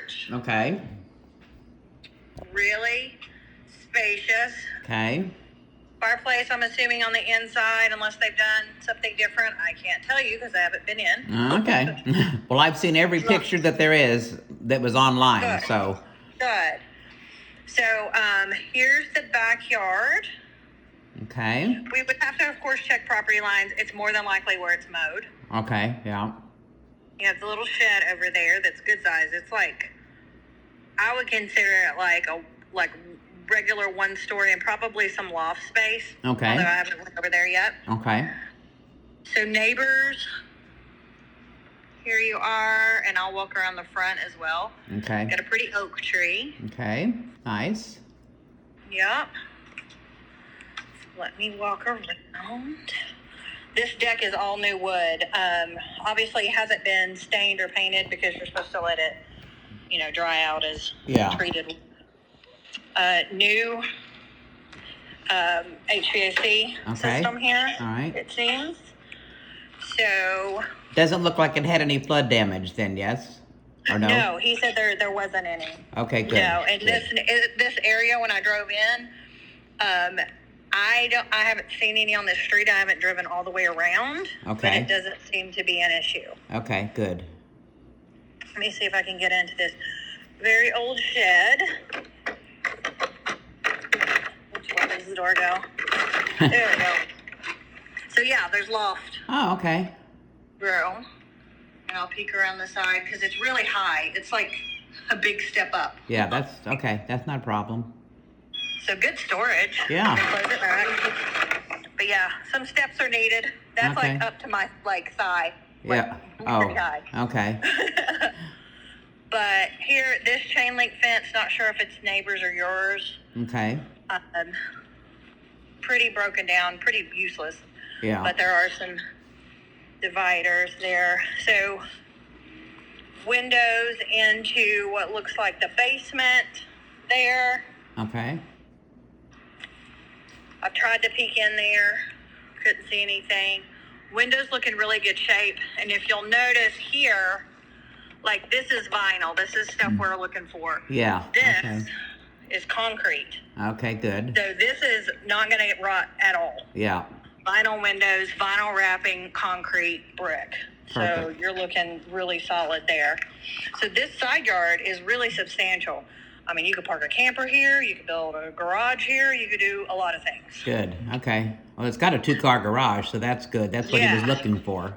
porch. Okay. Really spacious. Okay. Fireplace, I'm assuming on the inside, unless they've done something different. I can't tell you because I haven't been in. Okay. Well, I've seen every picture that there is that was online, Good. so. Good. So here's the backyard. Okay. We would have to, of course, check property lines. It's more than likely where it's mowed. Okay, yeah. You have the little shed over there that's good size. It's like, I would consider it like a regular 1-story and probably some loft space. Okay. Although I haven't went over there yet. Okay. So neighbors, here you are, and I'll walk around the front as well. Okay. Got a pretty oak tree. Okay, nice. Yep. Let me walk around. This deck is all new wood. Obviously, it hasn't been stained or painted because you're supposed to let it, dry out as treated. New HVAC system here. All right. It seems. So. Doesn't look like it had any flood damage then, yes? Or no? No, he said there wasn't any. Okay, good. No, and good. this area when I drove in, I haven't seen any on the street. I haven't driven all the way around. Okay. But it doesn't seem to be an issue. Okay, good. Let me see if I can get into this very old shed. Which way does the door go? There we go. So yeah, there's loft Oh, okay. room. And I'll peek around the side because it's really high. It's like a big step up. Yeah, that's okay. That's not a problem. So good storage. Yeah. Close it back. But yeah, some steps are needed. That's Okay. like up to my thigh. Yeah. Pretty high. Okay. But here, this chain link fence, not sure if it's neighbors or yours. Okay. Pretty broken down, pretty useless. Yeah. But there are some dividers there. So windows into what looks like the basement there. Okay. I've tried to peek in there, couldn't see anything. Windows look in really good shape. And if you'll notice here, like this is vinyl. This is stuff we're looking for. Yeah. This Okay. is concrete. Okay, good. So this is not going to get rot at all. Yeah. Vinyl windows, vinyl wrapping, concrete, brick. So Perfect. you're looking really solid there. So this side yard is really substantial. I mean, you could park a camper here. You could build a garage here. You could do a lot of things. Good. Okay. Well, it's got a 2-car garage, so that's good. That's what he was Yeah. looking for.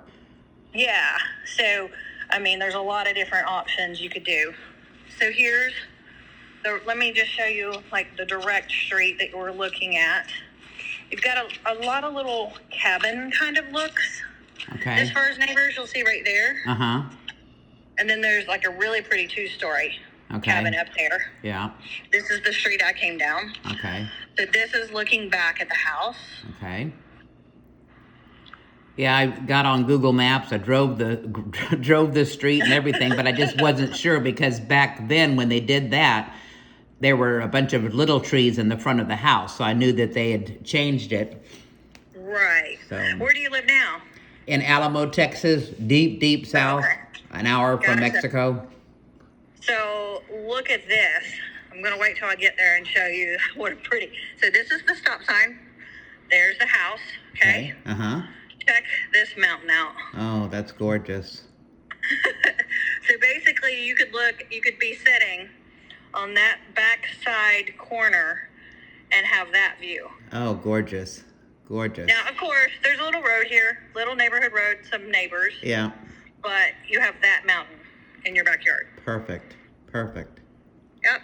Yeah. So, I mean, there's a lot of different options you could do. So here's let me just show you like the direct street that we're looking at. You've got a lot of little cabin kind of looks. Okay. As far as neighbors, you'll see right there. Uh-huh. And then there's like a really pretty 2-story Okay. cabin up there. Yeah. This is the street I came down. Okay. So this is looking back at the house. Okay. Yeah, I got on Google Maps. I drove the street and everything, but I just wasn't sure because back then when they did that, there were a bunch of little trees in the front of the house, so I knew that they had changed it. Right. So- Where do you live now? In Alamo, Texas, deep south, Okay. an hour from Gotcha. Mexico. So look at this. I'm going to wait till I get there and show you what a pretty. So this is the stop sign. There's the house. Okay. Uh-huh. Check this mountain out. Oh, that's gorgeous. So basically you could be sitting on that back side corner and have that view. Oh, gorgeous. Gorgeous. Now, of course, there's a little road here, little neighborhood road, some neighbors, Yeah. but you have that mountain in your backyard. Perfect. Perfect. Yep.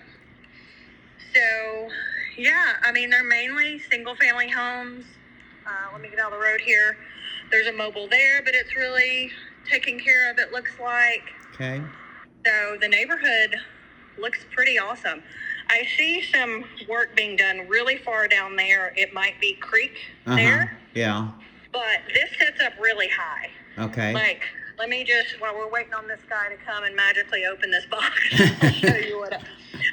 So, yeah, I mean, they're mainly single-family homes. Let me get out of the road here. There's a mobile there, but it's really taken care of, it looks like. Okay. So the neighborhood looks pretty awesome. I see some work being done really far down there. It might be creek there, Yeah. but this sets up really high. Okay. Like, let me just, while we're waiting on this guy to come and magically open this box, I'll show you what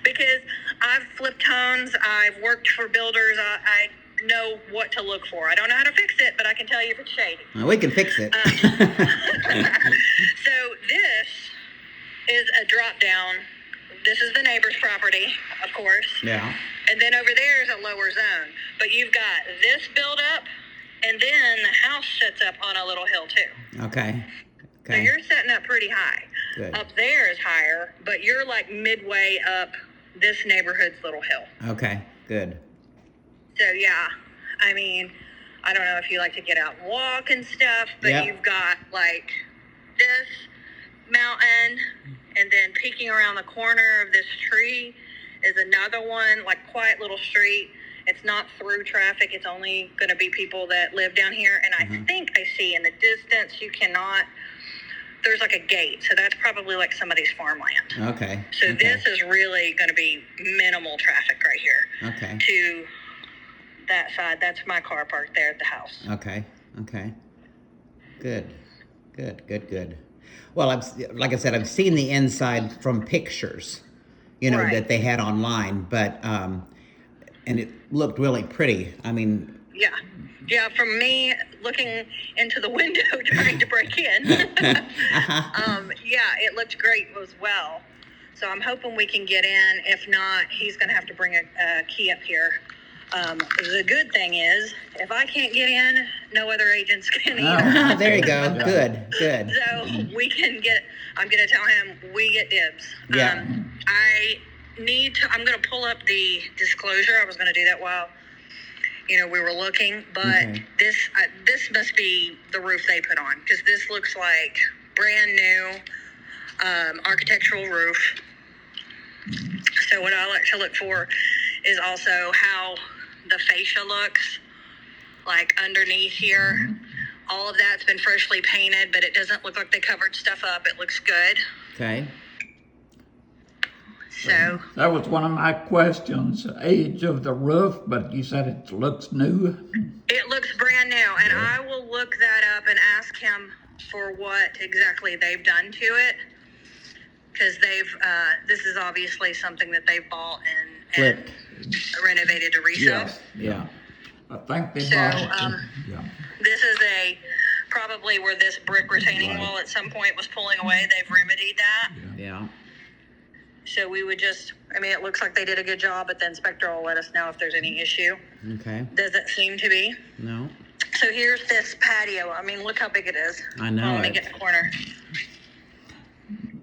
because I've flipped homes, I've worked for builders, I know what to look for. I don't know how to fix it, but I can tell you if it's shady. Well, we can fix it. So this is a drop down this is the neighbor's property, of course. Yeah. And then over there is a lower zone. But you've got this build up, and then the house sets up on a little hill too. Okay. So Okay. you're setting up pretty high. Good. Up there is higher, but you're like midway up this neighborhood's little hill. Okay. Good. So yeah, I mean, I don't know if you like to get out and walk and stuff, but Yep. you've got like this mountain, and then peeking around the corner of this tree is another one, like quiet little street. It's not through traffic. It's only going to be people that live down here. And I think I see in the distance, you cannot, there's like a gate. So that's probably like somebody's farmland. Okay. So okay. this is really going to be minimal traffic right here. Okay. To that side. That's my car parked there at the house. Okay. Okay. Good. Good. Good. Good. Well, like I said, I've seen the inside from pictures, Right. that they had online, but and it looked really pretty. I mean, Yeah. Yeah, from me looking into the window trying to break in, yeah, it looked great as well. So I'm hoping we can get in. If not, he's going to have to bring a key up here. The good thing is, if I can't get in, no other agents can either. there you go. Good. Good. So we can get, I'm going to tell him we get dibs. Yeah. I'm going to pull up the disclosure. I was going to do that while, we were looking, but Okay. this must be the roof they put on, because this looks like brand new architectural roof. So what I like to look for is also how the fascia looks, like underneath here. All of that's been freshly painted, but it doesn't look like they covered stuff up. It looks good. Okay. So That was one of my questions, age of the roof, but you said it looks new. it looks brand new, and I will look that up and ask him for what exactly they've done to it, because this is obviously something that they've bought and Flipped. renovated to resell. Yes, Yeah. I think they So, bought it. Yeah. This is probably where this brick retaining Right. wall at some point was pulling away. They've remedied that. Yeah. So we would it looks like they did a good job, but the inspector will let us know if there's any issue. Okay. Doesn't seem to be. No. So here's this patio. I mean, look how big it is. I know Let me it. get in the corner.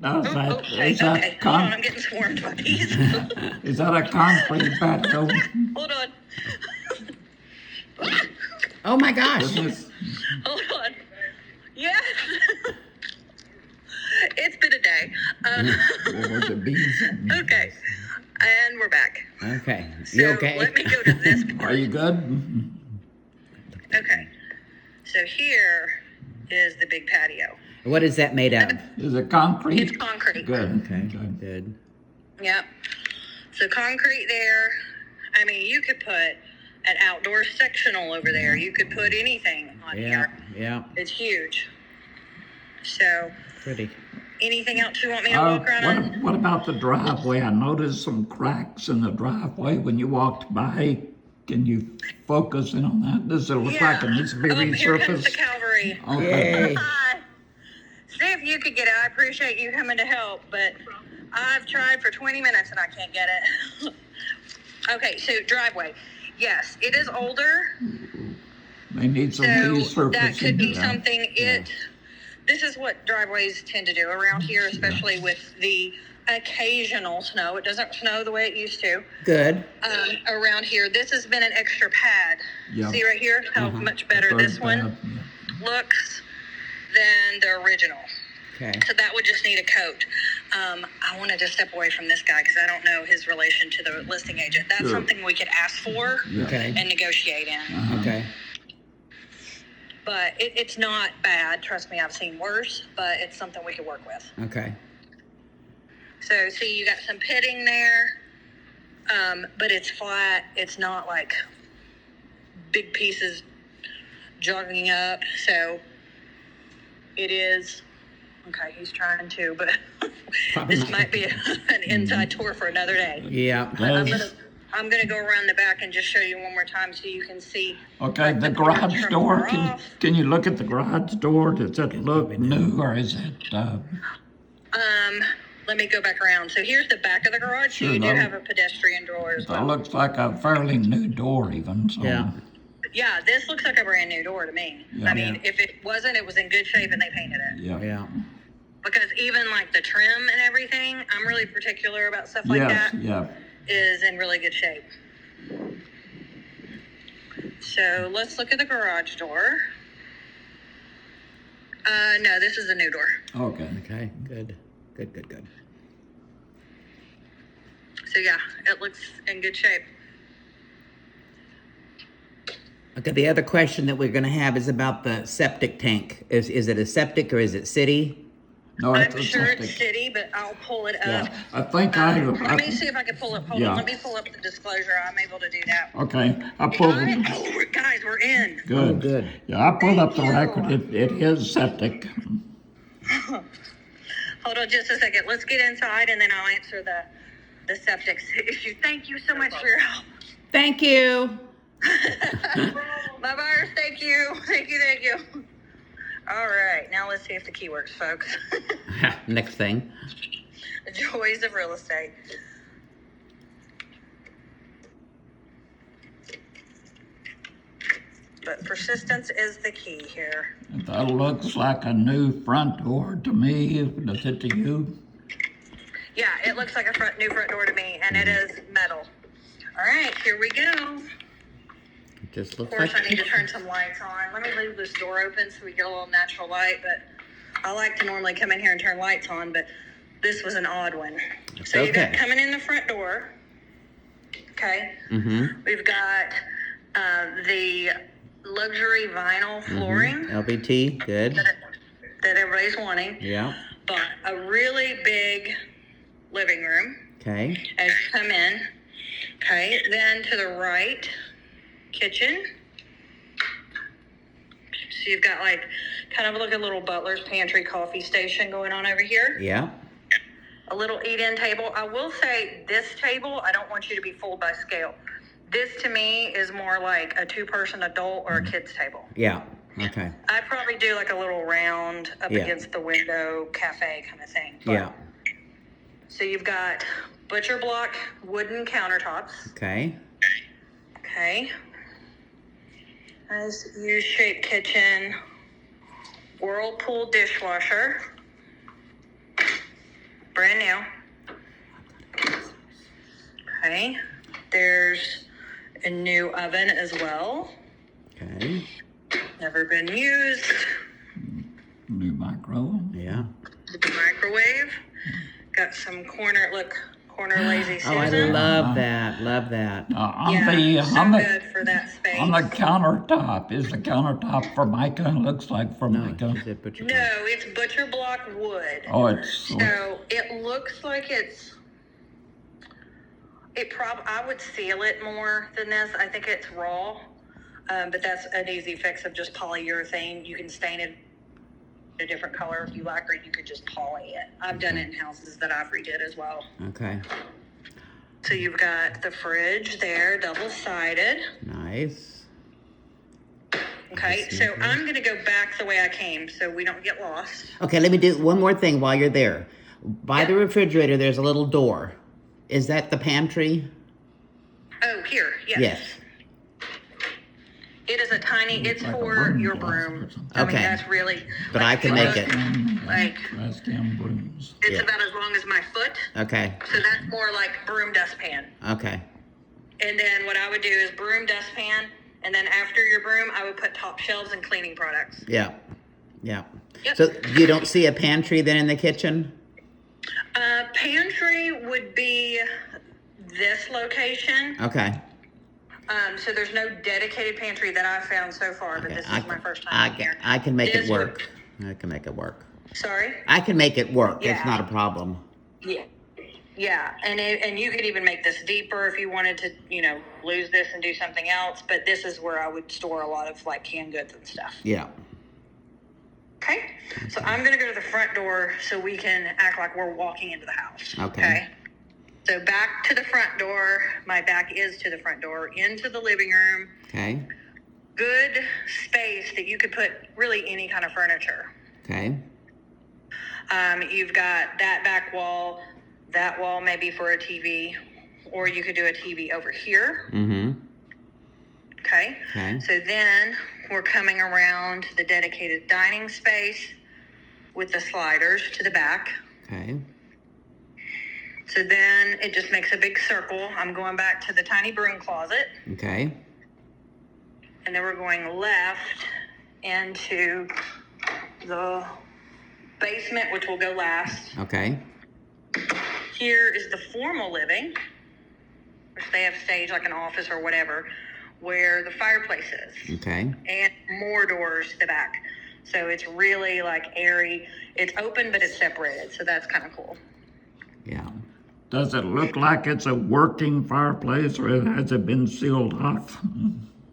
Now, is that, Okay, is that, okay. Hold on, I'm con- getting swarmed by bees. is that a concrete patio? Hold on. Oh my gosh. Goodness. Hold on. Yes. It's been a day. What was it, bees? Okay. And we're back. Okay. So You okay? let me go to this part. Are you good? Okay. So here is the big patio. What is that made of? Is it concrete? It's concrete. Good. Okay. Good. Good. Yep. So concrete there. I mean, you could put an outdoor sectional over there. You could put anything on Yeah. here. Yeah. It's huge. So Pretty. anything else you want me to walk around on? What about the driveway? I noticed some cracks in the driveway when you walked by. Can you focus in on that? Does it look like it needs to be Oh, here comes the resurfaced? cavalry. Okay. Yay. Hi. See if you could get it. I appreciate you coming to help, but I've tried for 20 minutes and I can't get it. Okay, so driveway. Yes, it is older, They need some so resurfacing. that could be yeah. something. This is what driveways tend to do around here, especially with the occasional snow. It doesn't snow the way it used to. Good. Around here, this has been an extra pad. Yeah. See right here how much better Third this one pad, yeah. looks than the original. Okay. So that would just need a coat. I wanted to step away from this guy because I don't know his relation to the listing agent. That's Sure. something we could ask for Okay. and negotiate in. Okay. But it's not bad. Trust me, I've seen worse, but it's something we could work with. Okay. So see, you got some pitting there, but it's flat. It's not like big pieces jogging up. So it is. Okay, he's trying to, but Probably this not. might be an inside tour for another day. Yeah. I'm gonna go around the back and just show you one more time so you can see. Okay, like, the corners garage from door, far can off. you look at the garage door? Does it look new or is it, let me go back around. So here's the back of the garage. Sure, So you do no. have a pedestrian door as That well. looks like a fairly new door even, so. Yeah. Yeah, this looks like a brand new door to me. Yeah. I mean, if it wasn't, it was in good shape and they painted it. Yeah. Yeah. Because even like the trim and everything, I'm really particular about stuff like Yes, that, yeah. is in really good shape. So let's look at the garage door. No, this is a new door. Okay. Okay, good. Good, good, good. So yeah, it looks in good shape. Okay, the other question that we're gonna have is about the septic tank. Is it a septic or is it city? No, I'm it's a sure septic. it's city, but I'll pull it up. Yeah, I think Let me see if I can pull up. Hold Yeah. on, let me pull up the disclosure. I'm able to do that. Okay, I Got pulled it? it. Oh, guys, we're in. Good. Oh, good. Yeah, I pulled up the Thank you. record. It is septic. Hold on just a second. Let's get inside and then I'll answer the septic issue. Thank you so much for your help. Thank you. My buyers, thank you. Thank you, thank you. All right, now let's see if the key works, folks. Next thing. The joys of real estate. But persistence is the key here. That looks like a new front door to me. Does it to you? Yeah, it looks like a new front door to me, and it is metal. All right, here we go. It just Of looks course, like I need to turn some lights on. Let me leave this door open so we get a little natural light, but I like to normally come in here and turn lights on, but this was an odd one. So you got okay. coming in the front door, okay? Mm-hmm. We've got the luxury vinyl flooring LVT, good. that everybody's wanting, Yeah. but a really big living room Okay. as you come in. Okay, then to the right, kitchen. So you've got like kind of like a little butler's pantry coffee station going on over here. Yeah. A little eat-in table. I will say this table, I don't want you to be fooled by scale. This to me is more like a two-person adult or a kid's table. Yeah. Okay. I'd probably do like a little round up Yeah. against the window cafe kind of thing. But- Yeah. So you've got butcher block wooden countertops. Okay. Okay. Nice U-shaped kitchen. Whirlpool dishwasher. Brand new. Okay. There's a new oven as well. Okay. Never been used. New micro. Yeah. The microwave. Got some corner lazy Oh, I Susan. love that. Love that. On Yeah, the so on the good for that space. on the countertop, is the countertop Formica? Looks like Formica. She said put your No, it's butcher block wood. Oh, it's So it looks like I would seal it more than this. I think it's raw, but that's an easy fix of just polyurethane. You can stain it a different color if you like, or you could just poly it. I've done it in houses that I've redid as well. Okay. So you've got the fridge there, double-sided. Nice. Okay, so I'm going to go back the way I came so we don't get lost. Okay, let me do one more thing while you're there. By the refrigerator, there's a little door. Is that the pantry? Oh, here, yes. Yes. It is a tiny, it's like a for broom your closet or broom. something. I mean, Okay. that's really. But like, I can if you make look, it. Like, Last damn brooms. it's Yeah. about as long as my foot. Okay. So that's more like broom dustpan. Okay. And then what I would do is broom dustpan. And then after your broom, I would put top shelves and cleaning products. Yeah. Yeah. Yep. So you don't see a pantry then in the kitchen? Pantry would be this location. Okay. So there's no dedicated pantry that I've found so far, but Okay. this is my first time here. I can make it This would- work. I can make it work. Sorry? I can make it work. It's Yeah. not a problem. Yeah. Yeah, and you could even make this deeper if you wanted to, lose this and do something else. But this is where I would store a lot of like canned goods and stuff. Yeah. Okay, so I'm gonna go to the front door so we can act like we're walking into the house. Okay. So back to the front door. My back is to the front door into the living room. Okay. Good space that you could put really any kind of furniture. Okay. You've got that back wall, that wall maybe for a TV, or you could do a TV over here. Mm-hmm. Okay. Okay. So then we're coming around the dedicated dining space with the sliders to the back. Okay. So then it just makes a big circle. I'm going back to the tiny broom closet. Okay. And then we're going left into the basement, which will go last. Okay. Here is the formal living, which they have staged like an office or whatever, where the fireplace is. Okay. And more doors to the back. So it's really like airy. It's open, but it's separated. So that's kind of cool. Yeah. Does it look like it's a working fireplace, or has it been sealed off?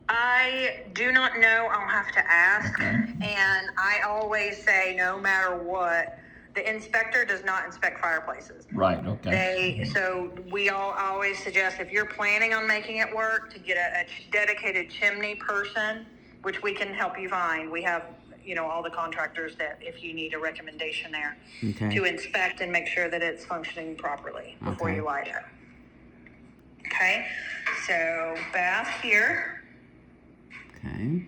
I do not know. I'll have to ask. Okay. And I always say, no matter what, the inspector does not inspect fireplaces. Right, okay. I always suggest, if you're planning on making it work, to get a dedicated chimney person, which we can help you find. We have, all the contractors that if you need a recommendation there Okay. to inspect and make sure that it's functioning properly before Okay. you light it. Okay, so bath here. Okay.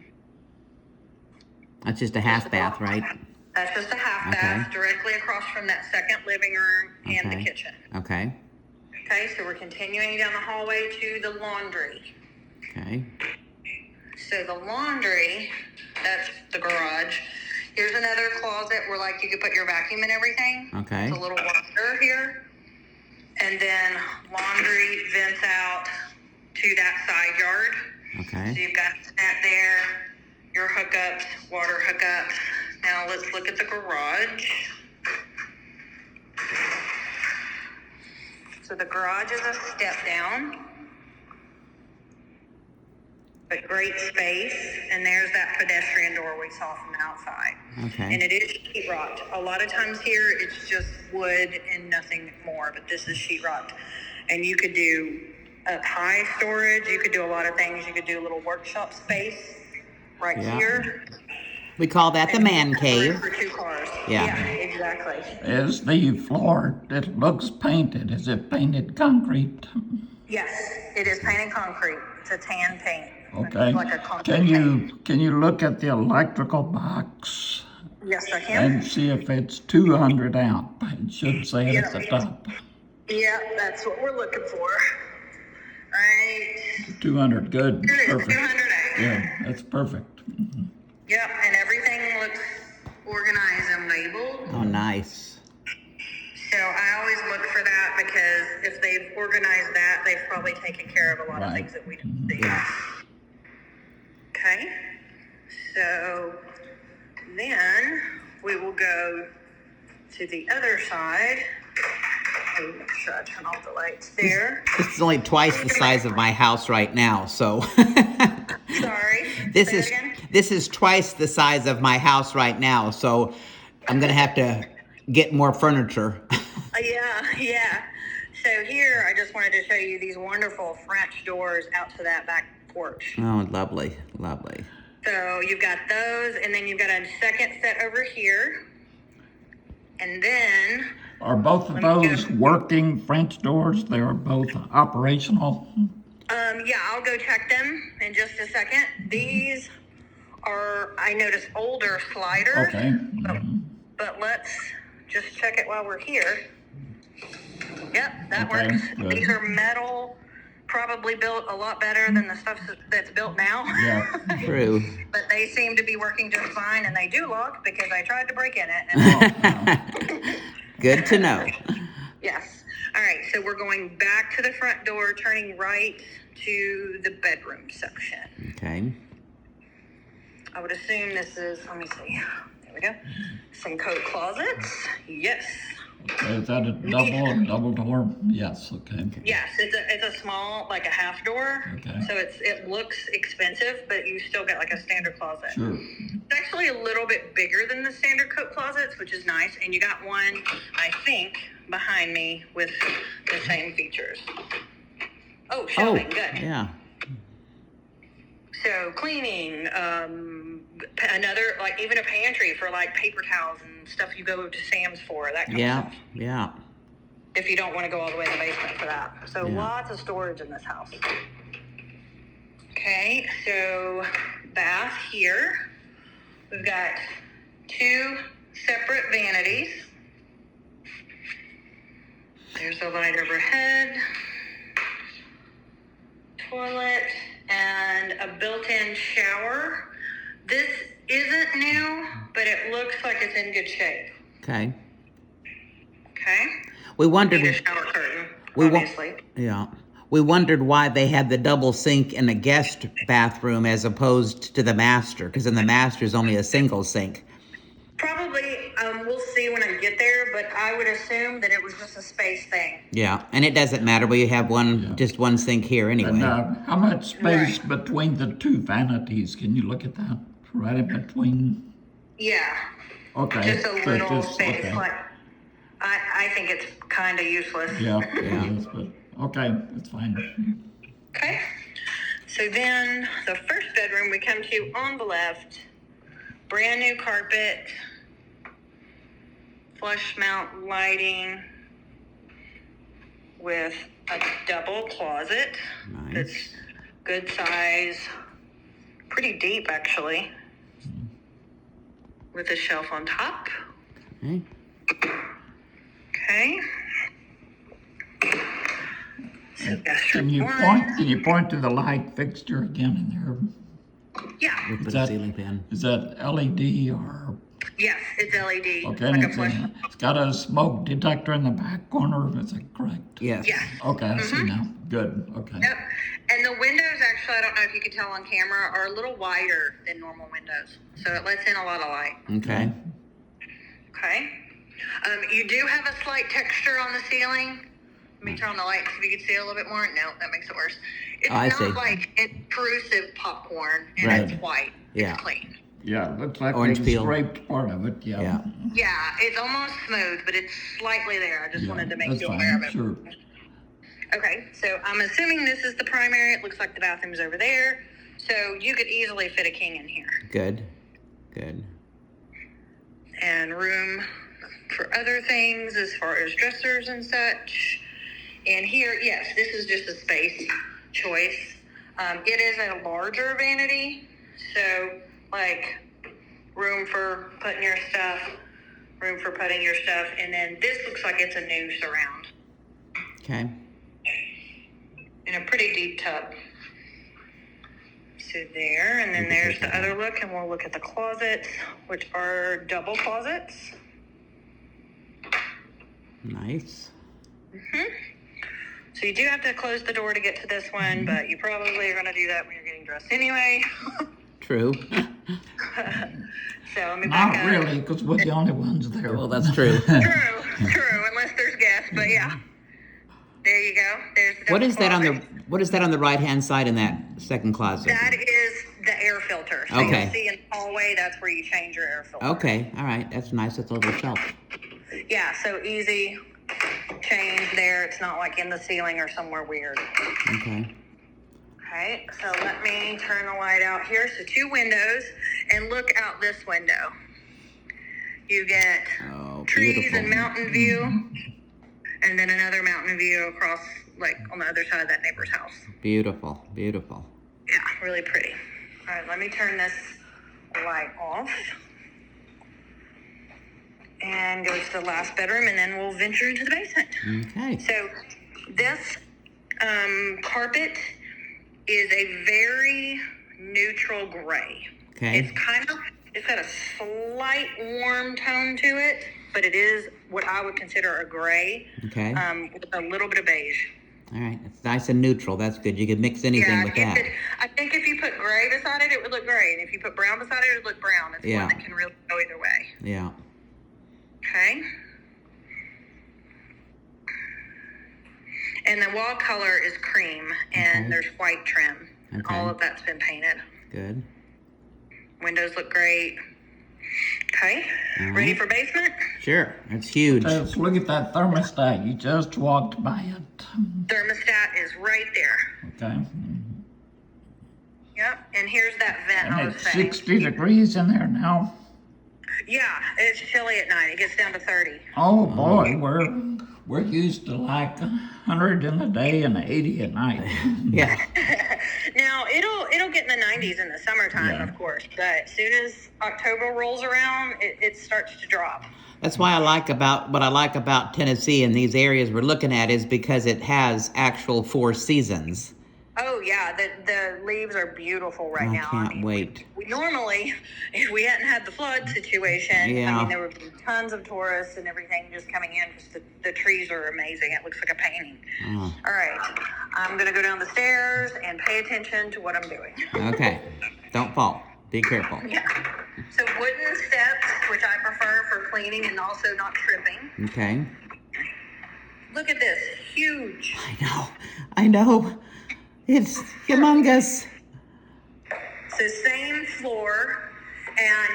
That's just a half bath, right? That's just a half Okay. bath directly across from that second living room and the Okay. kitchen. Okay. Okay, so we're continuing down the hallway to the laundry. Okay. So the laundry, that's the garage. Here's another closet where like you could put your vacuum and everything. Okay. It's a little washer here. And then laundry vents out to that side yard. So Okay. you've got that there, your hookups, water hookups. Now let's look at the garage. So the garage is a step down. But great space, and there's that pedestrian door we saw from the outside. Okay. And it is sheetrocked. A lot of times here, it's just wood and nothing more, but this is sheetrocked. And you could do up high storage. You could do a lot of things. You could do a little workshop space right Yeah. here. We call that the man cave. For 2 cars. Yeah. Exactly. Is the floor, it looks painted, is it painted concrete? Yes, it is painted concrete. It's a tan paint. Okay. Like a concrete paint. Can you look at the electrical box Yes, I can. and see if it's 200 amp? It should say it at the top. Yeah, that's what we're looking for. Right. 200, good, Here it is, perfect. 200 amp. Yeah, that's perfect. Yep, and everything looks organized and labeled. Oh, nice. So I always look for that because if they've organized that, they've probably taken care of a lot of Right. things that we don't see. Yeah. Okay. So then we will go to the other side. Let me make sure I turn off the lights there. This is only twice the size of my house right now, so Sorry. this Say is that again? this is twice the size of my house right now. So I'm gonna have to get more furniture. Yeah. So here, I just wanted to show you these wonderful French doors out to that back porch. Oh, lovely, lovely. So you've got those, and then you've got a second set over here. And then, Are both of those working French doors? They are both operational? yeah, I'll go check them in just a second. These are, I noticed, older sliders. Okay. But let's just check it while we're here. Yep, that Okay, works. good. These are metal, probably built a lot better than the stuff that's built now. Yeah. True. But they seem to be working just fine, and they do lock because I tried to break in it. And Good to know. yes. All right, so we're going back to the front door, turning right to the bedroom section. Okay. I would assume this is, let me see. There we go. Some coat closets. Yes. Is that a double door? Yes, okay. Yes, it's a small, like a half door. Okay. So it looks expensive, but you still get like a standard closet. Sure. It's actually a little bit bigger than the standard coat closets, which is nice. And you got one, I think, behind me with the same features. Oh, Oh, shelving, good. yeah. So cleaning, another, like even a pantry for like paper towels and stuff you go to Sam's for, that kind of Yeah, stuff. yeah. If you don't want to go all the way to the basement for that. So Yeah. lots of storage in this house. Okay, so bath here. We've got 2 separate vanities. There's a light overhead, toilet, and a built-in shower. This isn't new, but it looks like it's in good shape. Okay. Okay? We wondered. Need a shower curtain, We wa- obviously. Yeah. We wondered why they had the double sink in the guest bathroom as opposed to the master, because in the master is only a single sink. Probably, we'll see when I get there, but I would assume that it was just a space thing. Yeah, and it doesn't matter. We have just one sink here anyway. And how much space Right. between the 2 vanities? Can you look at that? Right in between? Yeah, Okay. just a but little just- space. okay. Like, I think it's kind of useless. Yeah, Yeah. it is, but okay, that's fine. Okay. So then the first bedroom we come to on the left, brand new carpet, flush mount lighting with a double closet. Nice. That's good size, pretty deep actually, with a shelf on top. Okay. Okay. So guest Can room you 1. Can you point to the light fixture again in there? Yeah. We put a that- ceiling fan. Is that LED or Yes, it's LED. okay? Like and a flush. it's got a smoke detector in the back corner. Is that correct? Yes. Yes. Okay, I see now. Good. Okay. Yep. And the windows, actually, I don't know if you can tell on camera, are a little wider than normal windows. So it lets in a lot of light. Okay. Okay. You do have a slight texture on the ceiling. Let me turn on the light so you can see a little bit more. No, that makes it worse. It's Oh, I not see. like intrusive popcorn, and Right. it's white. Yeah. It's clean. Yeah, looks like Orange they peel. scraped part of it. Yeah. Yeah. Yeah, it's almost smooth, but it's slightly there. I just Yeah, wanted to make that's you fine. aware of it. Sure. Okay, so I'm assuming this is the primary. It looks like the bathroom's over there. So you could easily fit a king in here. Good. Good. And room for other things as far as dressers and such. And here, yes, this is just a space choice. It is a larger vanity, so like room for putting your stuff, room for putting your stuff, and then this looks like it's a new surround Okay. in a pretty deep tub. So there, and then there's the other look, and we'll look at the closets, which are double closets. Nice. So you do have to close the door to get to this one, but you probably are going to do that when you're getting dressed anyway. True. So let me back Not up. really, because we're the only ones there. Well, that's true. True, unless there's guests, but yeah. There you go. There's the What double is that on the closet. What is that on the right hand side in that second closet? That is the air filter. So Okay. you'll see in the hallway, that's where you change your air filter. Okay. All right. That's nice. That's a little shelf. Yeah, so easy change there. It's not like in the ceiling or somewhere weird. Okay. Okay, so let me turn the light out here. So 2 windows, and look out this window. You get Oh, trees beautiful. and mountain view, and then another mountain view across, like on the other side of that neighbor's house. Beautiful. Beautiful. Yeah, really pretty. All right, let me turn this light off and go to the last bedroom, and then we'll venture into the basement. Okay. So this carpet is a very neutral gray. Okay. It's got a slight warm tone to it, but it is what I would consider a gray, Okay. with a little bit of beige. All right. It's nice and neutral. That's good. You could mix anything with that. I think if you put gray beside it, it would look gray, and if you put brown beside it, it would look brown. It's Yeah. one that can really go either way. Yeah. Okay. And the wall color is cream, and Okay. there's white trim. Okay. All of that's been painted. Good. Windows look great. Okay. All Ready right. for basement? Sure. It's huge. Let's look at that thermostat. You just walked by it. Thermostat is right there. Okay. Yep. And here's that vent I And was it's saying. 60 degrees in there now. Yeah, it's chilly at night. It gets down to 30. Oh boy, we're used to like 100 in the day and 80 at night. Yeah. Now it'll get in the 90s in the summertime, Yeah. of course, but as soon as October rolls around, it starts to drop. That's why what I like about Tennessee and these areas we're looking at is because it has actual 4 seasons. Oh yeah, the leaves are beautiful right now. Can't wait. We normally, if we hadn't had the flood situation, Yeah. I mean, there would be tons of tourists and everything just coming in because the trees are amazing. It looks like a painting. Oh, All right, I'm gonna go down the stairs and pay attention to what I'm doing. okay. Don't fall. Be careful. Yeah. So wooden steps, which I prefer for cleaning and also not tripping. Okay. Look at this, huge. I know. It's humongous. So same floor, and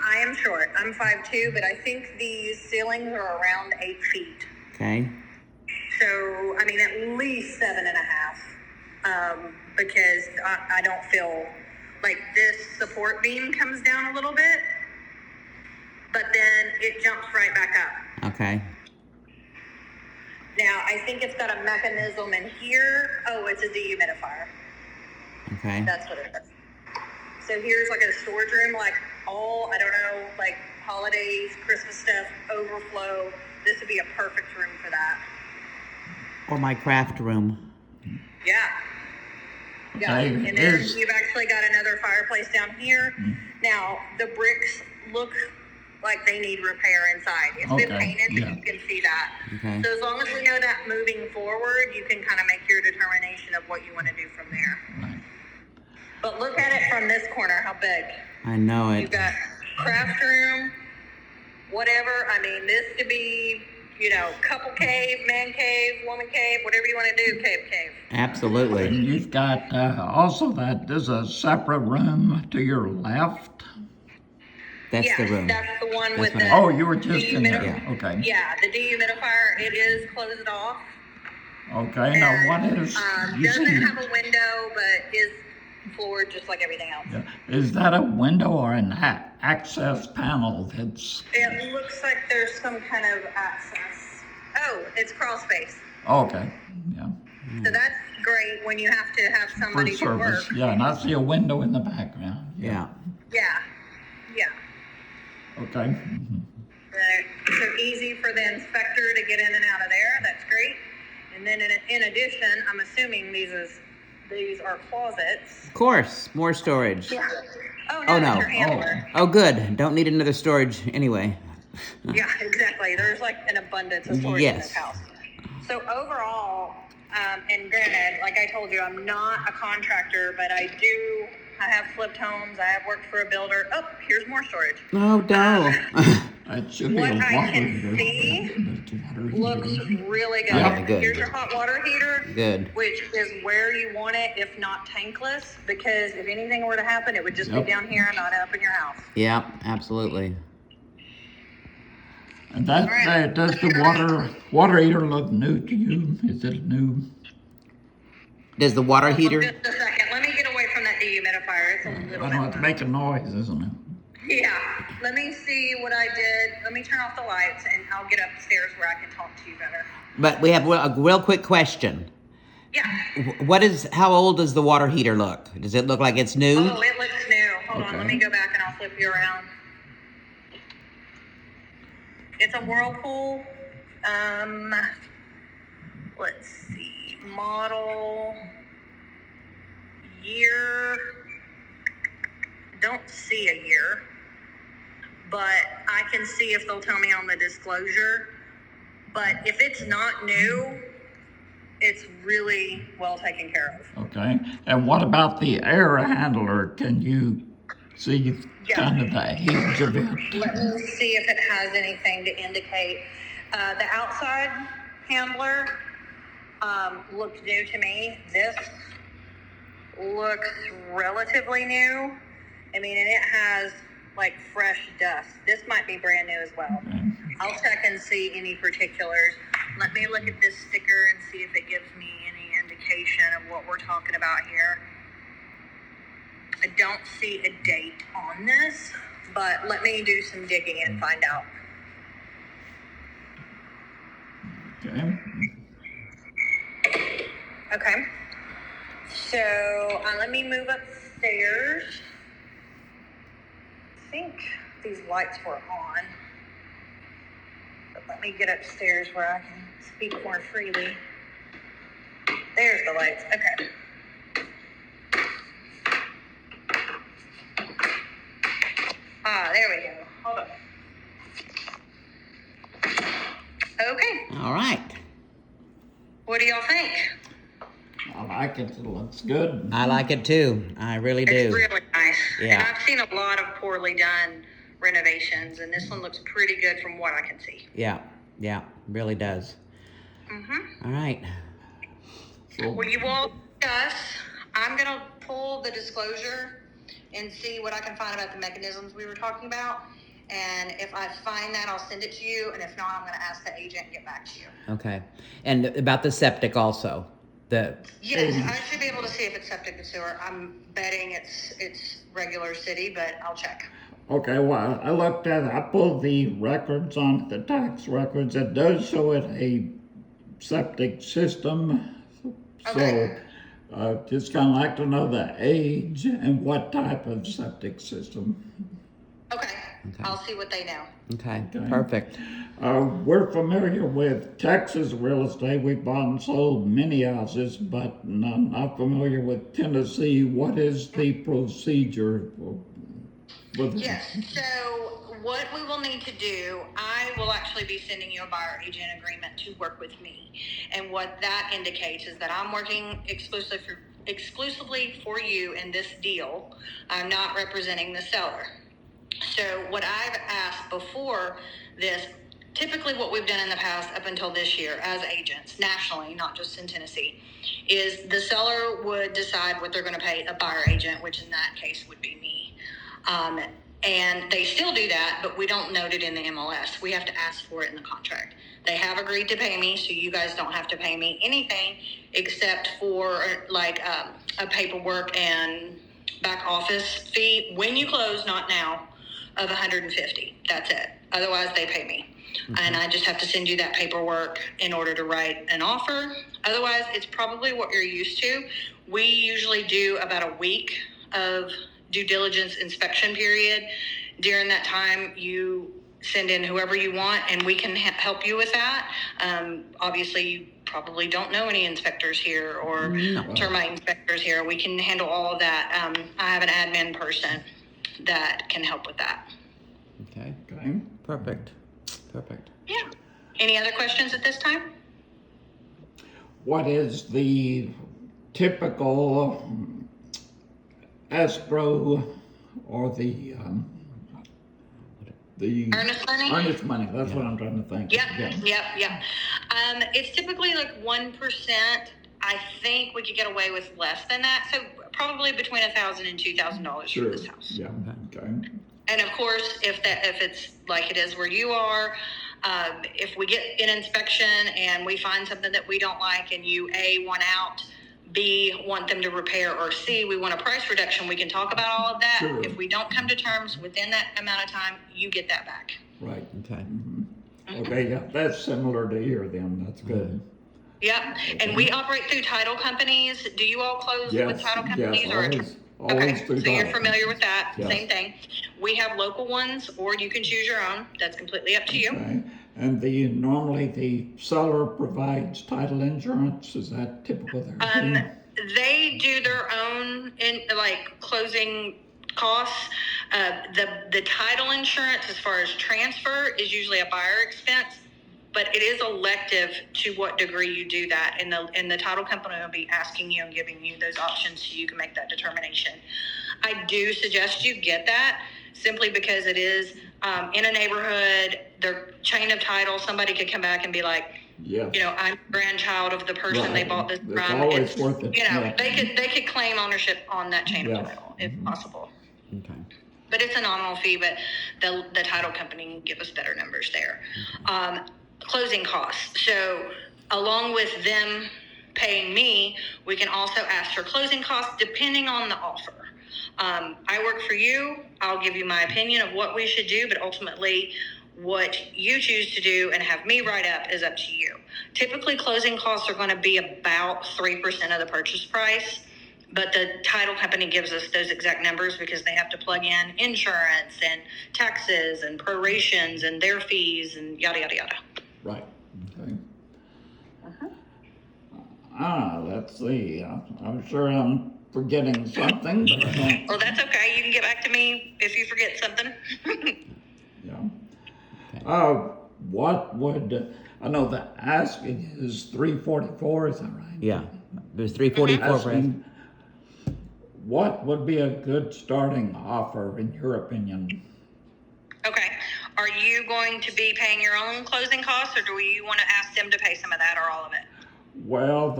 I am short. I'm 5'2", but I think these ceilings are around 8 feet. Okay. So I mean, at least 7.5, because I don't feel like this support beam comes down a little bit, but then it jumps right back up. Okay. Now, I think it's got a mechanism in here. Oh, it's a dehumidifier. Okay. That's what it is. So here's like a storage room, like I don't know, like holidays, Christmas stuff, overflow. This would be a perfect room for that. Or my craft room. Yeah. Yeah. Okay, And then here's- you've actually got another fireplace down here. Now, the bricks look like they need repair inside. It's been Okay, painted, but yeah. you can see that. Okay. So as long as we know that moving forward, you can kind of make your determination of what you want to do from there. Right. But look at it from this corner, how big. I know You've it. got craft room, whatever. I mean, this could be, couple cave, man cave, woman cave, whatever you want to do, cave. Absolutely. And you've got also there's a separate room to your left. That's Yeah, the room. that's the one with right. the Oh, you were just in there. dehumidifier. Okay. Yeah, the dehumidifier, it is closed off. Okay. Now what And, is? You doesn't said have a window, but is floored just like everything else. is that a window or an access panel? That's It looks like there's some kind of access. Oh, it's crawl space. okay. Yeah. So that's great when you have to have For somebody to work. service. Yeah, and I see a window in the background. Yeah. Yeah. Okay. Mhm. So easy for the inspector to get in and out of there. That's great. And then in addition, I'm assuming these are closets. Of course. More storage. Yeah. Oh, Oh, no, no. it's your handler. Oh, good. Don't need another storage anyway. Yeah, exactly. There's like an abundance of storage in this Yes. house. So overall, and granted, like I told you, I'm not a contractor, but I have flipped homes. I have worked for a builder. Oh, here's more storage. Oh, no. It should be What a I water can heater. see It's a water heater. Looks really good. Yeah, good. Here's your hot water heater. Good. Which is where you want it, if not tankless, because if anything were to happen, it would just Yep. be down here, not up in your house. Yeah, absolutely. And that, All right. does the water heater look new to you? Is it new? Does the water heater? Just a second. Let me get away from that dehumidifier. It's a little I bit know it's loud. making noise, isn't it? Yeah. Let me see what I did. Let me turn off the lights, and I'll get upstairs where I can talk to you better. But we have a real quick question. Yeah. How old does the water heater look? Does it look like it's new? Oh, it looks new. Hold on. Okay. Let me go back, and I'll flip you around. It's a Whirlpool. Let's see. Model. Year. Don't see a year. But I can see if they'll tell me on the disclosure. But if it's not new, it's really well taken care of. Okay. And what about the air handler? Can you see Yeah. kind of the age of it? Let me see if it has anything to indicate. The outside handler looked new to me. This looks relatively new. I mean, and it has like fresh dust. This might be brand new as well. Okay. I'll check and see any particulars. Let me look at this sticker and see if it gives me any indication of what we're talking about here. I don't see a date on this. but let me do some digging and find out. Okay. Okay. So let me move upstairs. I think these lights were on. But let me get upstairs where I can speak more freely. There's the lights. Okay. There we go. Hold on. Okay. All right. What do y'all think? I like it. It looks good. I like it too. I really It's do. really nice. Yeah. And I've seen a lot of poorly done renovations, and this one looks pretty good from what I can see. Yeah. Yeah. Really does. Mm-hmm. All right. So, Well, you all discuss. I'm going to pull the disclosure and see what I can find about the mechanisms we were talking about. And if I find that, I'll send it to you. And if not, I'm going to ask the agent and get back to you. Okay. And about the septic also. Yes, I should be able to see if it's septic and sewer. I'm betting it's regular city, but I'll check. okay, well, I pulled the records on the tax records. It does show it a septic system. Okay. So, just kind of like to know the age and what type of septic system. Okay. I'll see what they know. Okay. Okay. Perfect. We're familiar with Texas real estate. We bought and sold many houses, but not familiar with Tennessee. What is the procedure? Yes. So what we will need to do, I will actually be sending you a buyer agent agreement to work with me. And what that indicates is that I'm working exclusively for you in this deal. I'm not representing the seller. So what I've asked before this, typically what we've done in the past up until this year as agents nationally, not just in Tennessee, is the seller would decide what they're going to pay a buyer agent, which in that case would be me. And they still do that, but we don't note it in the MLS. We have to ask for it in the contract. They have agreed to pay me, so you guys don't have to pay me anything except for like a paperwork and back office fee when you close, not now, of $150. That's it. Otherwise, they pay me. And I just have to send you that paperwork in order to write an offer. Otherwise, it's probably what you're used to. We usually do about a week of due diligence inspection period. During that time, you send in whoever you want, and we can help you with that. Obviously, you probably don't know any inspectors here or termite inspectors here. We can handle all of that. I have an admin person that can help with that. Okay. Okay. Perfect. Perfect. Yeah. Any other questions at this time? What is the typical escrow or the Earnest money? earnest money? That's what I'm trying to think. Yep, Yeah. yep. It's typically like 1%. I think we could get away with less than that. So probably between $1,000 and $2,000 Sure. for this house. Yeah. Okay. And of course, if it's like it is where you are, if we get an inspection and we find something that we don't like, and you A, want out, B, want them to repair, or C, we want a price reduction, we can talk about all of that. Sure. If we don't come to terms within that amount of time, you get that back. Right. Okay. Okay. Yeah. That's similar to here. Then that's good. Yep. And we operate through title companies. Do you all close Yes. with title Yes. companies or? Always through so you're title. familiar with that. Yes. Same thing. We have local ones, or you can choose your own. That's completely up to you. Okay. And normally the seller provides title insurance. Is that typical there? They do their own closing costs. The title insurance, as far as transfer, is usually a buyer expense, but it is elective to what degree you do that, and the title company will be asking you and giving you those options so you can make that determination. I do suggest you get that simply because it is in a neighborhood, their chain of title. Somebody could come back and be like, Yes. I'm a grandchild of the person they bought this It's from. always worth it. Yeah. They could claim ownership on that chain Yeah. of title if possible. Okay. But it's a nominal fee, but the title company can give us better numbers there. Closing costs. So along with them paying me, we can also ask for closing costs depending on the offer. I work for you. I'll give you my opinion of what we should do, but ultimately what you choose to do and have me write up is up to you. Typically, closing costs are going to be about 3% of the purchase price, but the title company gives us those exact numbers because they have to plug in insurance and taxes and prorations and their fees and yada, yada, yada. Right, okay. Let's see, I'm sure I'm forgetting something, but I don't, Well, that's okay. You can get back to me if you forget something. yeah. What would, I know the asking is 344, is that right? Yeah, there's 344 for it. Asking, what would be a good starting offer in your opinion? Okay. Are you going to be paying your own closing costs, or do you want to ask them to pay some of that or all of it? Well,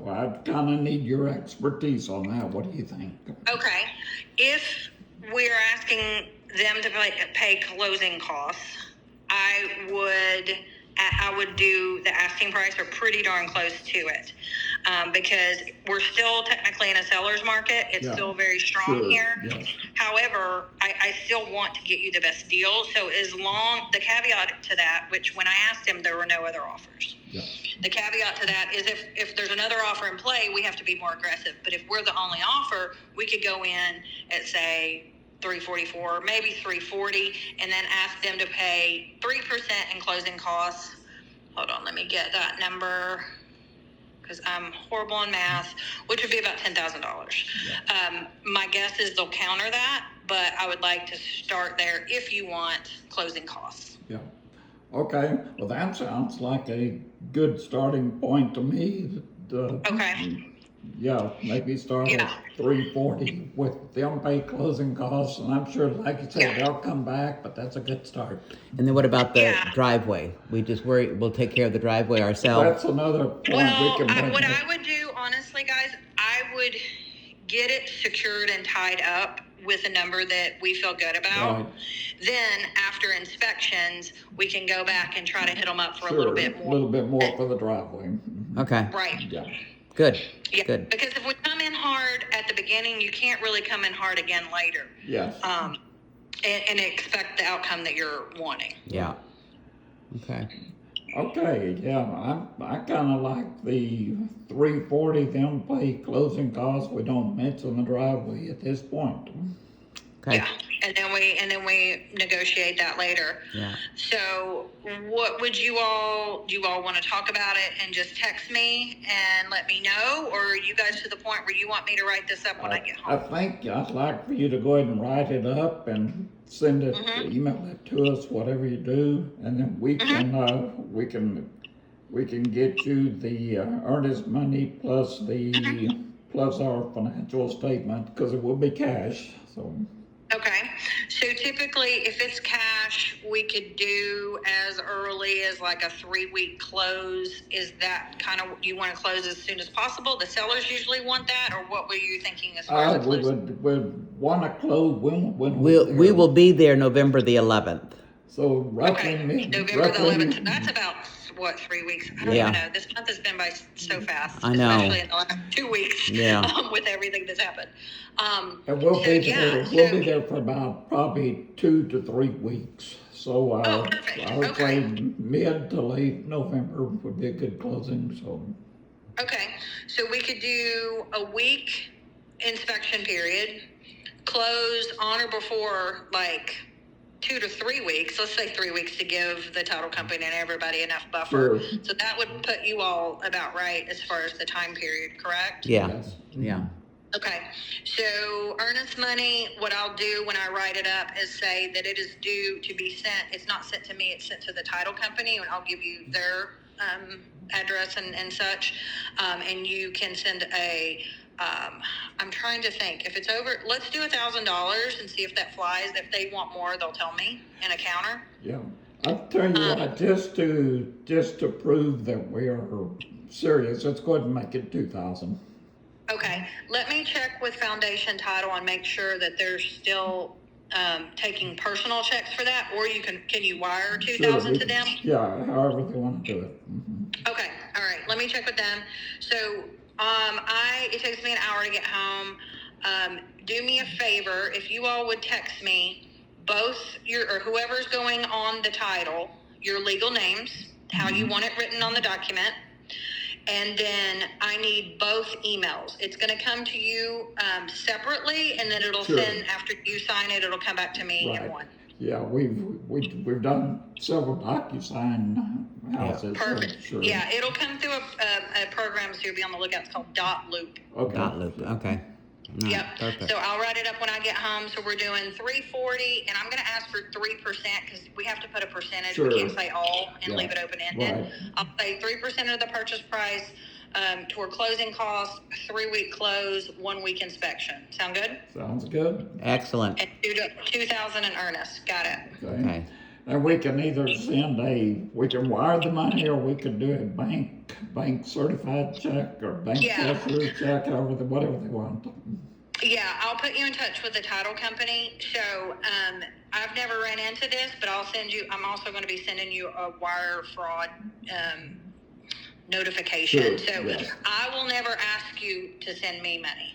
I kind of need your expertise on that. What do you think? Okay. If we're asking them to pay closing costs, I would do the asking price or pretty darn close to it, because we're still technically in a seller's market. It's still very strong here. Yes. However, I still want to get you the best deal. So the caveat to that, which when I asked him, there were no other offers. Yeah. The caveat to that is if there's another offer in play, we have to be more aggressive. But if we're the only offer, we could go in at, say, 344, maybe 340, and then ask them to pay 3% in closing costs. Hold on, let me get that number because I'm horrible in math, which would be about $10,000. My guess is they'll counter that, but I would like to start there if you want closing costs. Yeah. Okay. Well, that sounds like a good starting point to me. Okay. Yeah, maybe start at 340 with them pay closing costs, and I'm sure, like you said, they'll come back, but that's a good start. And then what about the driveway? We'll take care of the driveway ourselves. That's another point Well, we can what make. I would do, honestly, guys, I would get it secured and tied up with a number that we feel good about. Right. Then, after inspections, we can go back and try to hit them up for a little bit more. A little bit more for the driveway. Okay. Right. Yeah. Good. Yeah. Good. Because if we come in hard at the beginning, you can't really come in hard again later. Yes. And expect the outcome that you're wanting. Yeah. Okay. Okay, yeah, I kind of like the 340, them pay closing costs. We don't mention the driveway at this point. Okay. Yeah, and then we negotiate that later. Yeah. So, what would do you all want to talk about it and just text me and let me know, or are you guys to the point where you want me to write this up when I get I home? think I'd like for you to go ahead and write it up and send it, email it to us, whatever you do, and then we can get you the earnest money plus plus our financial statement, because it will be cash. So. Okay, so typically if it's cash, we could do as early as like a 3-week close. Is that kind of, you want to close as soon as possible? The sellers usually want that, or what were you thinking as far as the We closing? would want to close when We will be there November the 11th. So roughly, Okay, November the 11th. That's about, what, 3 weeks? I don't even know. This month has been by so fast. I know. Especially in the last 2 weeks. Yeah. With everything that's happened. and we'll be there for about probably 2 to 3 weeks. So perfect. I would Okay. say mid to late November would be a good closing. So Okay, so we could do a week inspection period, close on or before like 2 to 3 weeks. Let's say 3 weeks to give the title company and everybody enough buffer. Sure. So that would put you all about right as far as the time period, correct? Yeah. yes. Yeah. Okay, so earnest money, what I'll do when I write it up is say that it is due to be sent. It's not sent to me, it's sent to the title company, and I'll give you their address and such. And you can send I'm trying to think. If it's over, let's do $1,000 and see if that flies. If they want more, they'll tell me in a counter. Yeah. I'll tell you what, just to prove that we are serious, let's go ahead and make it 2,000. Okay, let me check with Foundation Title and make sure that they're still taking personal checks for that, or can you wire 2,000 to them? Yeah, however they want to do it. Okay, all right. Let me check with them. So, it takes me an hour to get home. Do me a favor, if you all would text me both or whoever's going on the title, your legal names, how you want it written on the document. And then I need both emails. It's going to come to you separately, and then it'll Sure. send, after you sign it, it'll come back to me in Right. one. Yeah, we've done several DocuSign houses. so Perfect. Sure. Yeah, it'll come through a program, so you'll be on the lookout. It's called Dot Loop. Okay. Dot loop. Okay. No, Yep. Perfect. So I'll write it up when I get home. So we're doing 340, and I'm going to ask for 3% because we have to put a percentage. Sure. We can't say all and Yeah. leave it open ended. Right. I'll say 3% of the purchase price toward closing costs, 3-week close, 1-week inspection. Sound good? Sounds good. Excellent. And 2,000 in earnest. Got it. Okay. And we can either we can wire the money, or we can do a bank certified check, or bank Yeah. cashier check, whatever they want. Yeah, I'll put you in touch with the title company. So I've never ran into this, but I'm also going to be sending you a wire fraud notification. Sure, So yes. I will never ask you to send me money.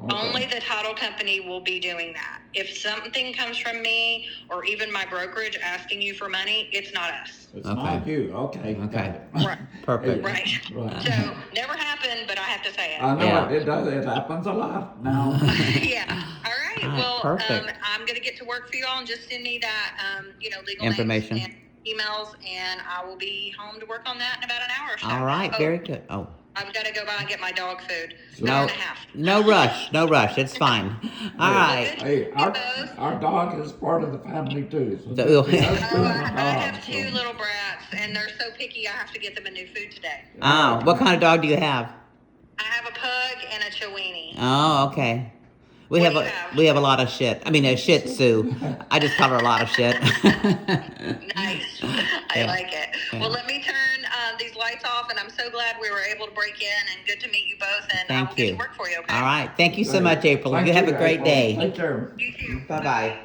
Okay. Only the title company will be doing that. If something comes from me or even my brokerage asking you for money, it's not us. It's Okay. not you. Okay. got Okay. it. Right. Perfect. Right. Right. So never happened, but I have to say it. I know Yeah. it does. It happens a lot now. Yeah. All right. All right, Well, perfect. I'm going to get to work for you all, and just send me that, legal Information. names and emails, and I will be home to work on that in about an hour or so. All right. Oh, Very good. Oh. I've got to go by and get my dog food. Hour No, and a half. no rush. No rush. It's fine. All right. Hey, You both? our dog is part of the family too. So So- that's Oh, good. I have So- two little brats, and they're so picky. I have to get them a new food today. Oh, what kind of dog do you have? I have a pug and a Chiweenie. Oh, okay. We What have do a you have? we have a lot of shit. I mean, a Shih Tzu. I just call her a lot of shit. Nice. I Yeah. like it. Yeah. Well, let me turn these lights off, and I'm so glad we were able to break in, and good to meet you both, and I Thank will get you. to work for you, okay? All right. Thank you so Hey, much, April. thank You have a great April. day. Take care. You too. Bye bye.